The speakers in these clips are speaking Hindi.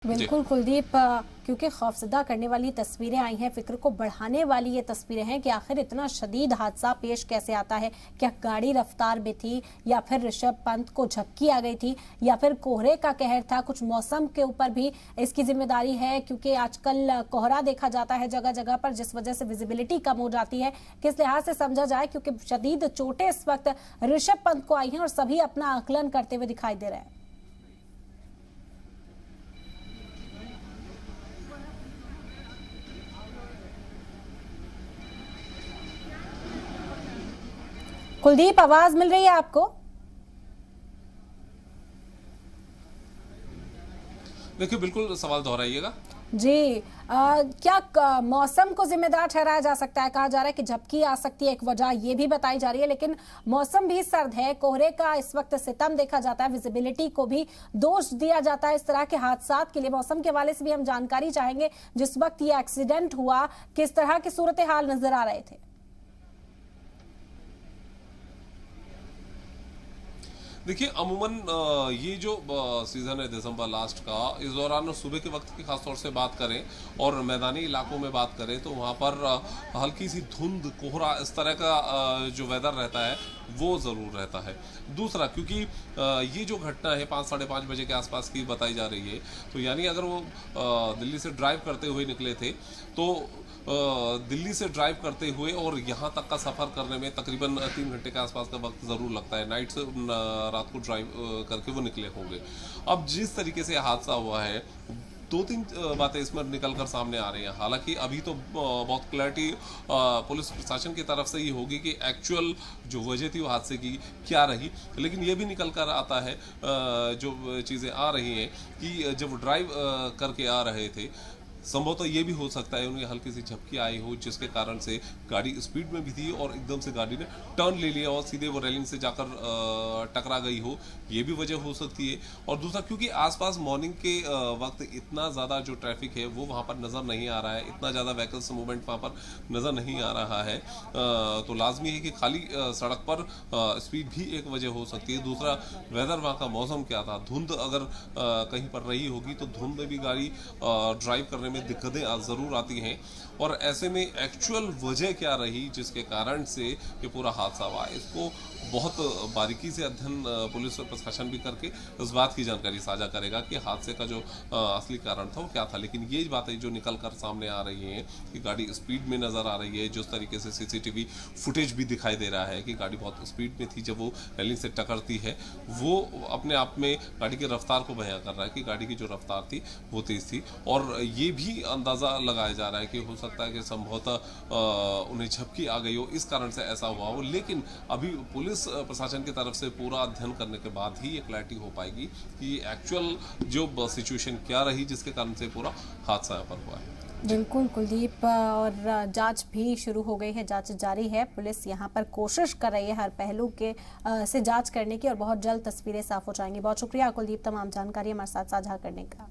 बिल्कुल कुलदीप, क्योंकि खौफजदा करने वाली तस्वीरें आई हैं, फिक्र को बढ़ाने वाली ये तस्वीरें हैं कि आखिर इतना शदीद हादसा पेश कैसे आता है। क्या गाड़ी रफ्तार में थी या फिर ऋषभ पंत को झपकी आ गई थी या फिर कोहरे का कहर था? कुछ मौसम के ऊपर भी इसकी जिम्मेदारी है, क्योंकि आजकल कोहरा देखा जाता है जगह जगह पर, जिस वजह से विजिबिलिटी कम हो जाती है। किस लिहाज से समझा जाए, क्योंकि शदीद चोटें इस वक्त ऋषभ पंत को आई हैं और सभी अपना आकलन करते हुए दिखाई दे रहे हैं। कुलदीप, आवाज मिल रही है आपको? देखिए, बिल्कुल सवाल दोहराइएगा। जी, क्या मौसम को जिम्मेदार ठहराया जा सकता है? कहा जा रहा है कि झपकी आ सकती है, एक वजह ये भी बताई जा रही है, लेकिन मौसम भी सर्द है, कोहरे का इस वक्त सितम देखा जाता है, विजिबिलिटी को भी दोष दिया जाता है इस तरह के हादसात के लिए। मौसम के हवाले से भी हम जानकारी चाहेंगे, जिस वक्त ये एक्सीडेंट हुआ किस तरह की सूरत हाल नजर आ रहे थे? देखिए, अमूमन ये जो सीज़न है दिसंबर लास्ट का, इस दौरान सुबह के वक्त की खास तौर से बात करें और मैदानी इलाकों में बात करें तो वहाँ पर हल्की सी धुंध, कोहरा, इस तरह का जो वेदर रहता है वो ज़रूर रहता है। दूसरा, क्योंकि ये जो घटना है 5 साढ़े 5 बजे के आसपास की बताई जा रही है, तो यानी अगर वो दिल्ली से ड्राइव करते हुए निकले थे तो दिल्ली से ड्राइव करते हुए और यहाँ तक का सफ़र करने में तकरीबन 3 घंटे के आसपास का वक्त ज़रूर लगता है। नाइट से रात को ड्राइव करके वो निकले होंगे। अब जिस तरीके से हादसा हुआ है, 2-3 बातें इसमें निकल कर सामने आ रही हैं। हालांकि अभी तो बहुत क्लैरिटी पुलिस प्रशासन की तरफ से ही होगी कि एक्चुअल जो वजह थी वो हादसे की क्या रही, लेकिन ये भी निकल कर आता है, जो चीज़ें आ रही हैं कि जब ड्राइव करके आ रहे थे, संभवतः ये भी हो सकता है उन्हें हल्की सी झपकी आई हो, जिसके कारण से गाड़ी स्पीड में भी थी और एकदम से गाड़ी ने टर्न ले लिया और सीधे वो रेलिंग से जाकर टकरा गई हो, ये भी वजह हो सकती है। और दूसरा, क्योंकि आसपास मॉर्निंग के वक्त इतना ज़्यादा जो ट्रैफिक है वो वहाँ पर नज़र नहीं आ रहा है, इतना ज़्यादा व्हीकल्स मूवमेंट वहाँ पर नज़र नहीं आ रहा है, तो लाजमी है कि खाली सड़क पर स्पीड भी एक वजह हो सकती है। दूसरा, वेदर, वहाँ का मौसम क्या था, धुंध अगर कहीं पर रही होगी तो धुंध में भी गाड़ी ड्राइव करने में दिक्कतें ज़रूर आती हैं। और ऐसे में एक्चुअल वजह क्या रही जिसके कारण से ये पूरा हादसा हुआ, इसको बहुत बारीकी से अध्ययन पुलिस और प्रशासन भी करके इस बात की जानकारी साझा करेगा कि हादसे का जो असली कारण था वो क्या था। लेकिन ये बातें जो निकल कर सामने आ रही हैं कि गाड़ी स्पीड में नज़र आ रही है, जिस तरीके से सीसीटीवी फुटेज भी दिखाई दे रहा है कि गाड़ी बहुत स्पीड में थी जब वो रेलिंग से टकरती है, वो अपने आप में गाड़ी की रफ्तार को बयां कर रहा है कि गाड़ी की जो रफ्तार थी वो तेज़ थी। और ये भी अंदाज़ा लगाया जा रहा है कि हो सकता है कि संभवतः उन्हें झपकी आ गई हो, इस कारण से ऐसा हुआ हो। लेकिन अभी पुलिस प्रशासन की तरफ से पूरा अध्ययन करने के बाद ही ये क्लैरिटी हो पाएगी कि एक्चुअल जो सिचुएशन क्या रही जिसके कारण से पूरा हादसा यहाँ पर हुआ है। बिल्कुल कुलदीप, और जांच भी शुरू हो गई है, जांच जारी है। पुलिस यहां पर कोशिश कर रही है हर पहलू के से जांच करने की और बहुत जल्द तस्वीरें साफ हो जाएंगी। बहुत शुक्रिया कुलदीप, तमाम जानकारी हमारे साथ साझा करने का।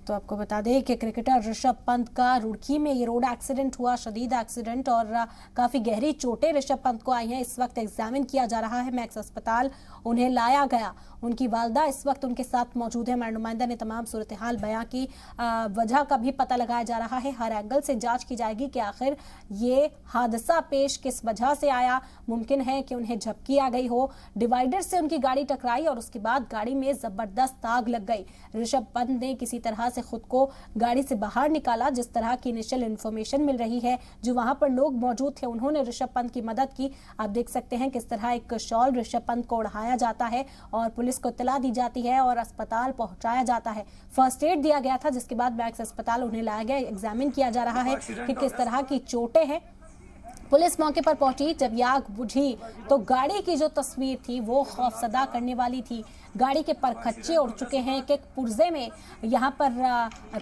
तो आपको बता दें कि क्रिकेटर ऋषभ पंत का रुड़की में ये रोड एक्सीडेंट हुआ, शदीद एक्सीडेंट, और काफी गहरी चोटें ऋषभ पंत को आई हैं। इस वक्त एग्जामिन किया जा रहा है, मैक्स अस्पताल उन्हें लाया गया। उनकी वालदा इस वक्त उनके साथ मौजूद है। हमारे नुमाइंदा ने तमाम सूरत हाल बयां की, वजह का भी पता लगाया जा रहा है। हर एंगल से जांच की जाएगी कि आखिर ये हादसा पेश किस वजह से आया। मुमकिन है कि उन्हें झपकी आ गई हो, डिवाइडर से उनकी गाड़ी टकराई और उसके बाद गाड़ी में जबरदस्त आग लग गई। ऋषभ पंत ने किसी तरह से खुद को गाड़ी से बाहर निकाला। जिस तरह की इनिशियल इंफॉर्मेशन मिल रही है, जो वहां पर लोग मौजूद थे उन्होंने ऋषभ पंत की मदद की। आप देख सकते हैं किस तरह एक शॉल ऋषभ पंत को ओढ़ाया जाता है और पुलिस को इत्तला दी जाती है और अस्पताल पहुंचाया जाता है। फर्स्ट एड दिया गया था, जिसके बाद मैक्स अस्पताल उन्हें लाया गया। एग्जामिन किया जा रहा है कि किस तरह की चोटें हैं। पुलिस मौके पर पहुंची, जब ये आग बुझी तो गाड़ी की जो तस्वीर थी वो खौफजदा करने वाली थी। गाड़ी के परखच्चे उड़ चुके हैं, एक पुर्जे में यहाँ पर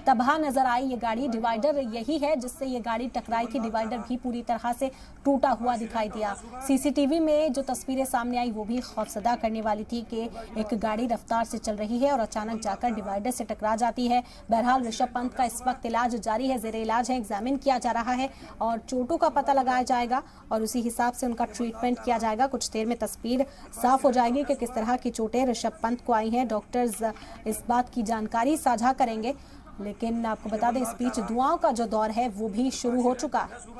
तबाह नजर आई ये गाड़ी। डिवाइडर यही है जिससे ये गाड़ी टकराई थी, डिवाइडर भी पूरी तरह से टूटा हुआ दिखाई दिया। सीसीटीवी में जो तस्वीरें सामने आई वो भी खौफजदा करने वाली थी कि एक गाड़ी रफ्तार से चल रही है और अचानक जाकर डिवाइडर से टकरा जाती है। बहरहाल ऋषभ पंत का इस वक्त इलाज जारी है, जेर इलाज है, एग्जामिन किया जा रहा है और चोटों का पता लगाया जा जाएगा और उसी हिसाब से उनका ट्रीटमेंट किया जाएगा। कुछ देर में तस्वीर साफ हो जाएगी कि किस तरह की चोटें ऋषभ पंत को आई हैं। डॉक्टर्स इस बात की जानकारी साझा करेंगे, लेकिन आपको बता दें इस बीच दुआओं का जो दौर है वो भी शुरू हो चुका है।